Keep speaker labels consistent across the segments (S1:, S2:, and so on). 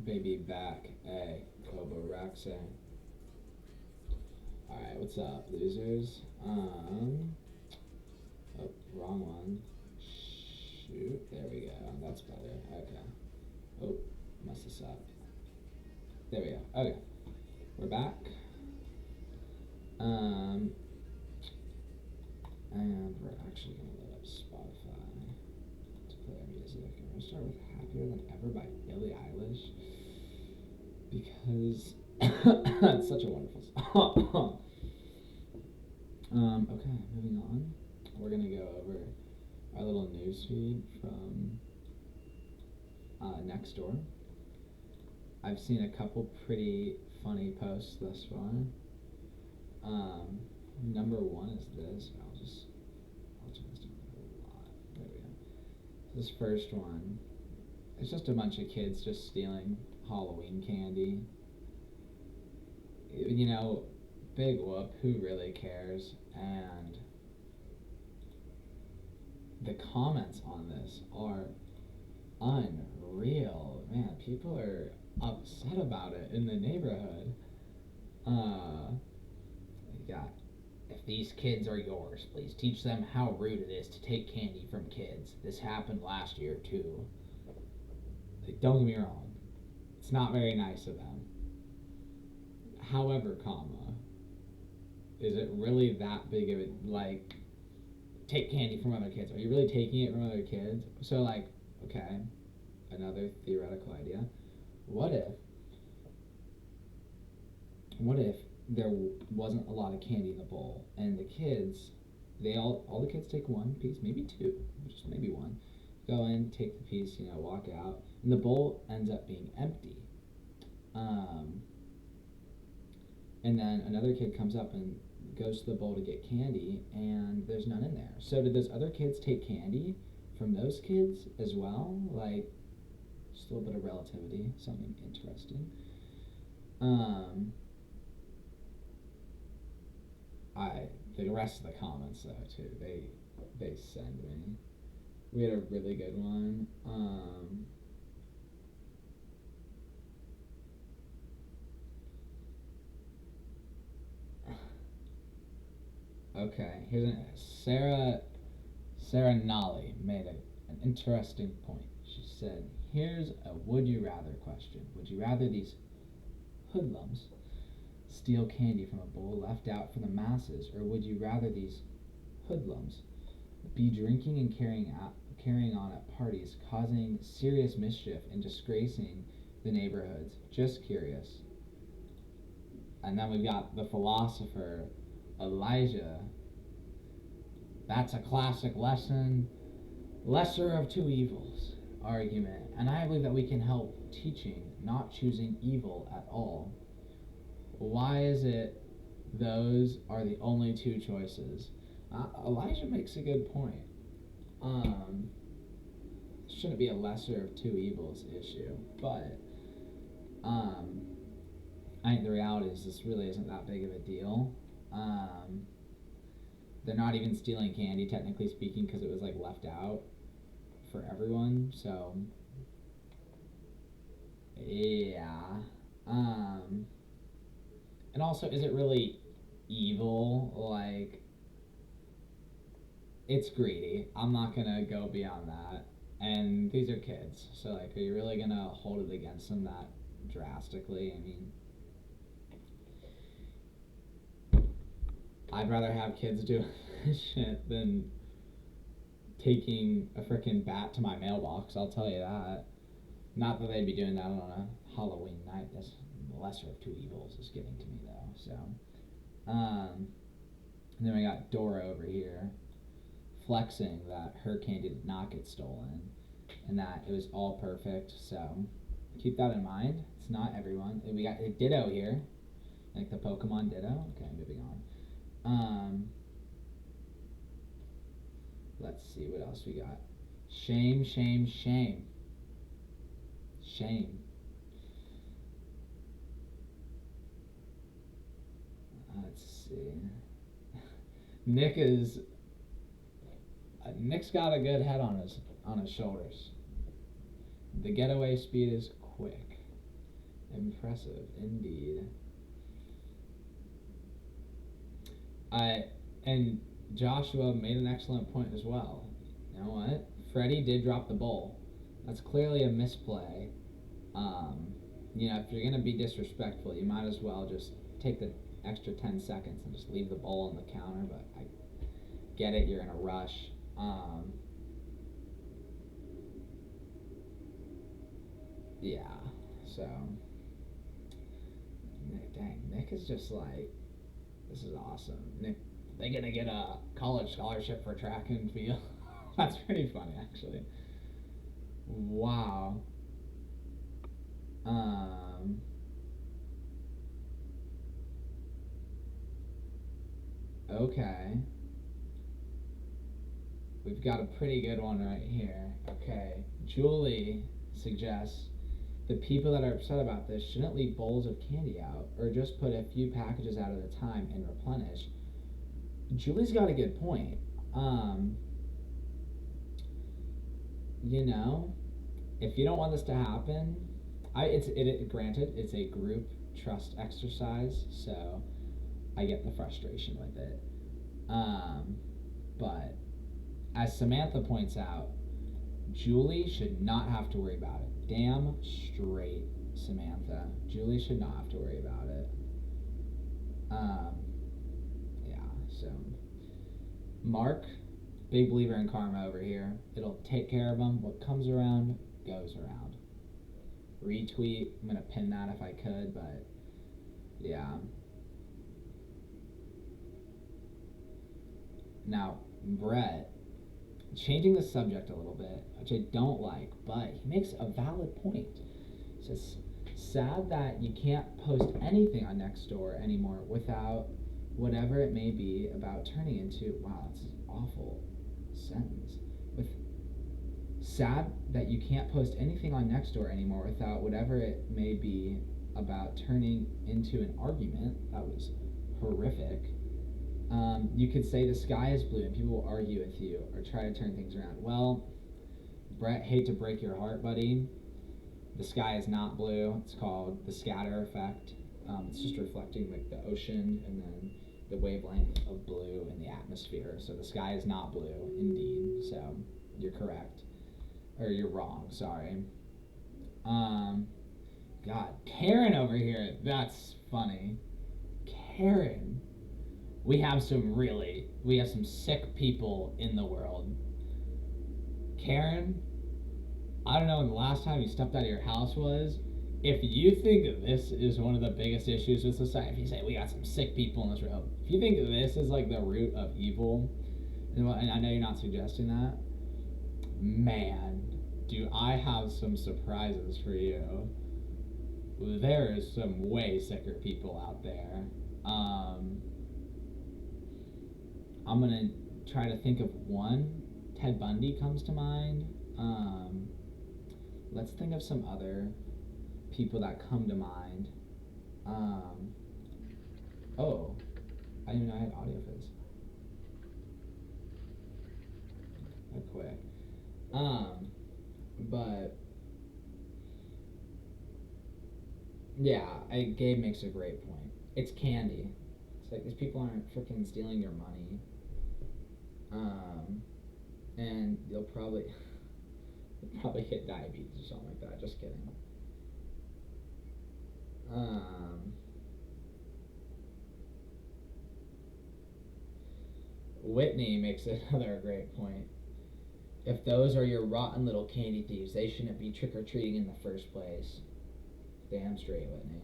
S1: Baby back, a Kobo Rexa. Alright, what's up, losers? Oh, wrong one. Shoot, there we go. That's better. Okay. Oh, messed this up. There we go. Okay, we're back. And we're actually gonna load up Spotify to play our music. And we're gonna start with "Happier Than Ever" by Billie Eilish because it's such a wonderful song. Okay, moving on. We're gonna go over our little newsfeed from Nextdoor. I've seen a couple pretty funny posts thus far. Number one is this. I'll turn this down a lot. There we go. This first one, it's just a bunch of kids just stealing Halloween candy. You know, big whoop, who really cares? And the comments on this are unreal. Man, people are upset about it in the neighborhood. You got, "If these kids are yours, please teach them how rude it is to take candy from kids. This happened last year too." Like, don't get me wrong, it's not very nice of them. However, comma, is it really that big of a, like, take candy from other kids? Are you really taking it from other kids? So, like, okay, another theoretical idea. What if there wasn't a lot of candy in the bowl, and the kids, all the kids take one piece, maybe two, just maybe one, go in, take the piece, walk out, and the bowl ends up being empty. And then another kid comes up and goes to the bowl to get candy, and there's none in there. So did those other kids take candy from those kids as well? Like, just a little bit of relativity, something interesting. The rest of the comments though too, they send me. We had a really good one. Okay, here's Sarah Nolly made an interesting point. She said, "Here's a would you rather question. Would you rather these hoodlums steal candy from a bowl left out for the masses, or would you rather these hoodlums be drinking and carrying on at parties, causing serious mischief and disgracing the neighborhoods? Just curious." And then we've got the philosopher Elijah. "That's a classic lesser of two evils argument, and I believe that we can help teaching not choosing evil at all. Why is it those are the only two choices?" Elijah makes a good point. Shouldn't be a lesser of two evils issue, but I think the reality is this really isn't that big of a deal. They're not even stealing candy, technically speaking, because it was like left out for everyone. So yeah. And also, is it really evil? Like, it's greedy. I'm not gonna go beyond that. And these are kids, so like, are you really gonna hold it against them that drastically? I mean, I'd rather have kids do shit than taking a freaking bat to my mailbox, I'll tell you that. Not that they'd be doing that on a Halloween night. That's the lesser of two evils is getting to me, though. So, and then we got Dora over here flexing that her candy did not get stolen and that it was all perfect. So, keep that in mind. It's not everyone. We got a Ditto here, like the Pokemon Ditto. Okay, moving on. Let's see what else we got. Shame, shame, shame. Shame. Let's see. Nick's got a good head on his shoulders. The getaway speed is quick. Impressive indeed. I and Joshua made an excellent point as well. You know what? Freddie did drop the bowl. That's clearly a misplay. Um, if you're gonna be disrespectful, you might as well just take the extra 10 seconds and just leave the bowl on the counter. But I get it, you're in a rush. Yeah. So, dang, Nick is just like, this is awesome. Nick, they gonna get a college scholarship for track and field. That's pretty funny, actually. Wow. Um, okay. We've got a pretty good one right here. Okay. Julie suggests the people that are upset about this shouldn't leave bowls of candy out or just put a few packages out at a time and replenish. Julie's got a good point. Um, you know, if you don't want this to happen, granted it's a group trust exercise, so I get the frustration with it. Um, but as Samantha points out, Julie should not have to worry about it. Damn straight, Samantha. Julie should not have to worry about it. Um, yeah, so Mark, big believer in karma over here. It'll take care of him. What comes around goes around. Retweet. I'm gonna pin that if I could, but yeah. Now, Brett, changing the subject a little bit, which I don't like, but he makes a valid point. He says, sad that you can't post anything on Nextdoor anymore without whatever it may be about turning into, wow, that's an awful sentence. With sad that you can't post anything on Nextdoor anymore without whatever it may be about turning into an argument. That was horrific. You could say the sky is blue and people will argue with you or try to turn things around. Well, Brett, hate to break your heart, buddy. The sky is not blue. It's called the scatter effect. It's just reflecting like the ocean and then the wavelength of blue in the atmosphere. So the sky is not blue, indeed. So you're correct. Or you're wrong, sorry. God, Karen over here. That's funny. Karen. We have some sick people in the world. Karen, I don't know when the last time you stepped out of your house was. If you think this is one of the biggest issues with society, if you say we got some sick people in this room, if you think this is like the root of evil, and I know you're not suggesting that, man, do I have some surprises for you. There is some way sicker people out there. I'm gonna try to think of one. Ted Bundy comes to mind. Let's think of some other people that come to mind. Oh, I didn't even know I had audio for this. That quick. But yeah, Gabe makes a great point. It's candy. It's like these people aren't freaking stealing your money. And you'll probably hit diabetes or something like that. Just kidding. Whitney makes another great point. If those are your rotten little candy thieves, they shouldn't be trick-or-treating in the first place. Damn straight, Whitney.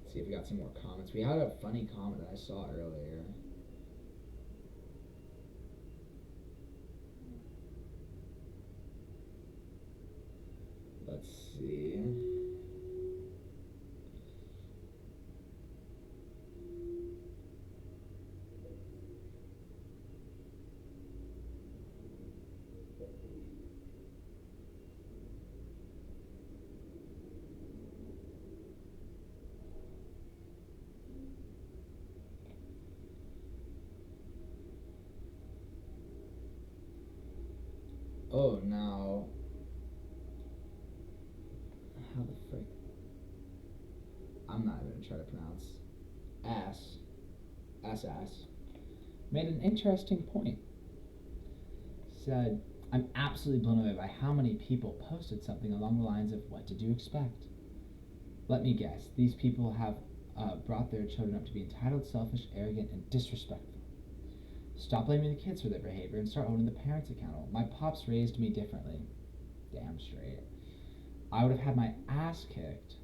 S1: Let's see if we got some more comments. We had a funny comment that I saw earlier. Let's see. Oh no. How the frick? I'm not even going to try to pronounce, S, SS, made an interesting point. Said, I'm absolutely blown away by how many people posted something along the lines of, what did you expect? Let me guess, these people have brought their children up to be entitled, selfish, arrogant, and disrespectful. Stop blaming the kids for their behavior and start holding the parents accountable. My pops raised me differently. Damn straight. I would have had my ass kicked,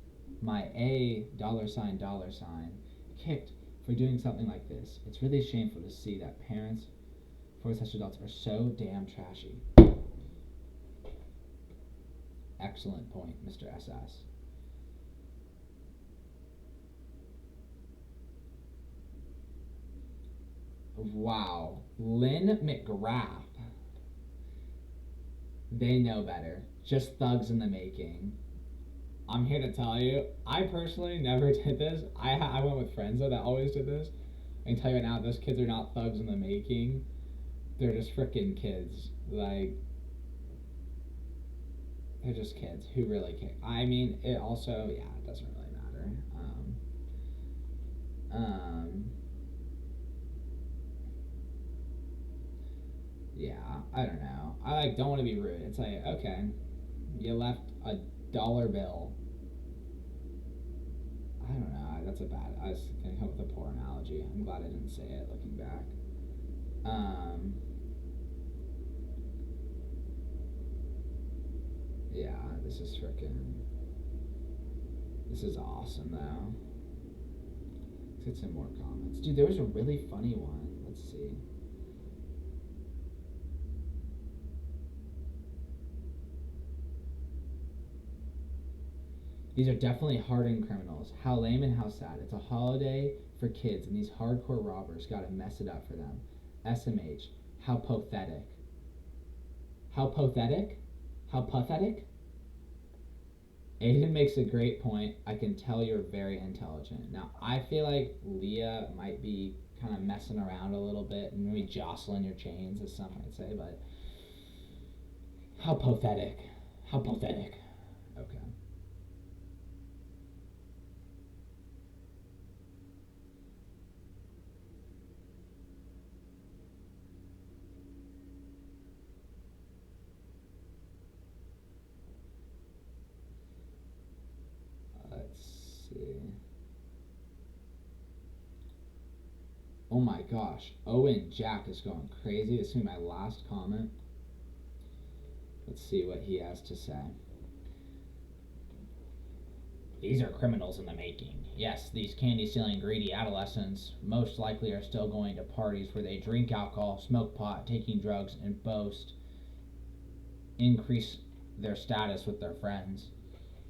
S1: my A $, kicked for doing something like this. It's really shameful to see that parents for such adults are so damn trashy. Excellent point, Mr. SS. Wow. Lynn McGrath. They know better. Just thugs in the making. I'm here to tell you, I personally never did this. I went with friends though that always did this. I can tell you right now, those kids are not thugs in the making. They're just frickin' kids. Like, they're just kids who really care. I mean, it also, yeah, it doesn't really matter. Yeah, I don't know. I like don't want to be rude. It's like, okay, you left a dollar bill. I don't know. That's a bad. I was gonna come up with a poor analogy. I'm glad I didn't say it. Looking back. Yeah, this is frickin'. This is awesome though. Let's get some more comments. Dude, there was a really funny one. Let's see. These are definitely hardened criminals. How lame and how sad. It's a holiday for kids, and these hardcore robbers gotta mess it up for them. SMH. How pathetic. How pathetic? How pathetic? Aiden makes a great point. I can tell you're very intelligent. Now, I feel like Leah might be kind of messing around a little bit and maybe jostling your chains, as some might say, but how pathetic. How pathetic. Okay. Let's see. Oh my gosh. Owen Jack is going crazy. This is my last comment. Let's see what he has to say. These are criminals in the making. Yes, these candy-stealing, greedy adolescents most likely are still going to parties where they drink alcohol, smoke pot, taking drugs, and boast, increase their status with their friends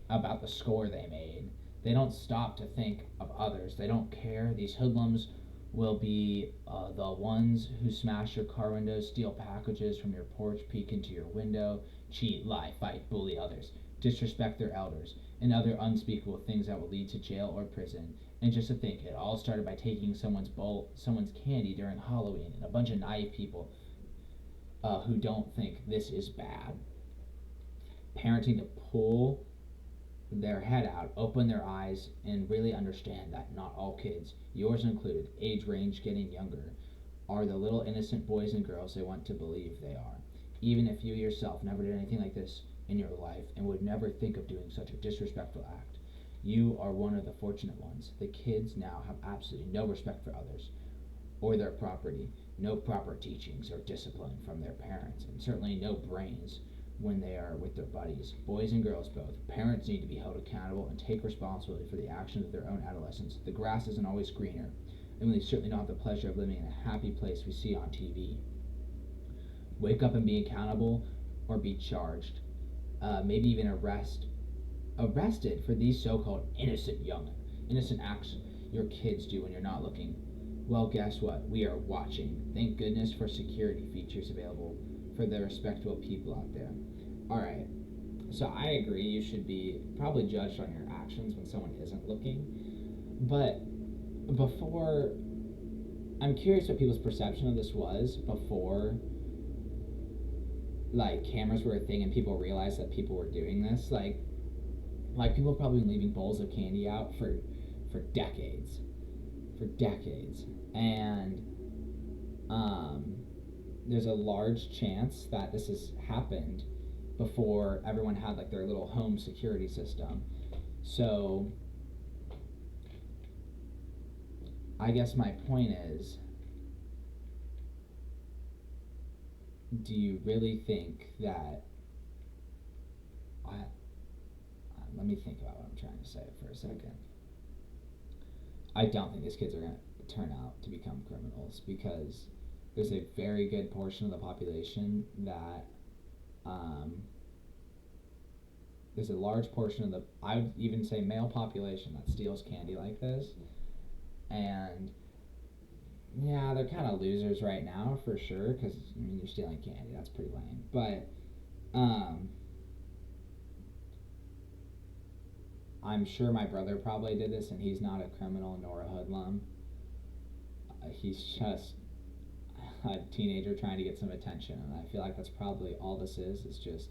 S1: about the score they made. They don't stop to think of others. They don't care. These hoodlums will be the ones who smash your car windows, steal packages from your porch, peek into your window, cheat, lie, fight, bully others, disrespect their elders, and other unspeakable things that will lead to jail or prison. And just to think, it all started by taking someone's candy during Halloween, and a bunch of naive people who don't think this is bad. Parenting to pull their head out, open their eyes, and really understand that not all kids, yours included, age range getting younger, are the little innocent boys and girls they want to believe they are. Even if you yourself never did anything like this in your life and would never think of doing such a disrespectful act, you are one of the fortunate ones. The kids now have absolutely no respect for others or their property, no proper teachings or discipline from their parents, and certainly no brains when they are with their buddies. Boys and girls both. Parents need to be held accountable and take responsibility for the actions of their own adolescents. The grass isn't always greener, and we certainly don't have the pleasure of living in a happy place we see on TV. Wake up and be accountable or be charged. Maybe even arrested for these so-called innocent acts your kids do when you're not looking. Well, guess what? We are watching. Thank goodness for security features available for the respectable people out there. Alright, so I agree you should be probably judged on your actions when someone isn't looking, but I'm curious what people's perception of this was before like cameras were a thing and people realized that people were doing this. Like people have probably been leaving bowls of candy out for for decades. And there's a large chance that this has happened before everyone had like their little home security system. So I guess my point is, do you really think that let me think about what I'm trying to say for a second. I don't think these kids are going to turn out to become criminals, because there's a very good portion of the population that there's a large portion of the, I would even say, male population that steals candy like this. And yeah, they're kind of losers right now for sure, because I mean, you're stealing candy, that's pretty lame. But I'm sure my brother probably did this, and he's not a criminal nor a hoodlum. He's just a teenager trying to get some attention, and I feel like that's probably all this is. It's just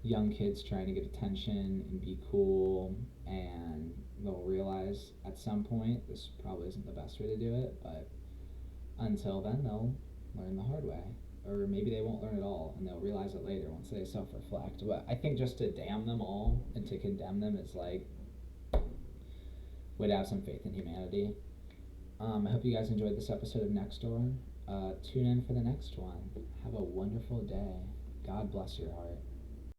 S1: young kids trying to get attention and be cool, and they'll realize at some point this probably isn't the best way to do it, but until then they'll learn the hard way. Or maybe they won't learn at all, and they'll realize it later once they self-reflect. But I think just to damn them all and to condemn them is like, would have some faith in humanity. I hope you guys enjoyed this episode of Nextdoor. Tune in for the next one. Have a wonderful day. God bless your heart.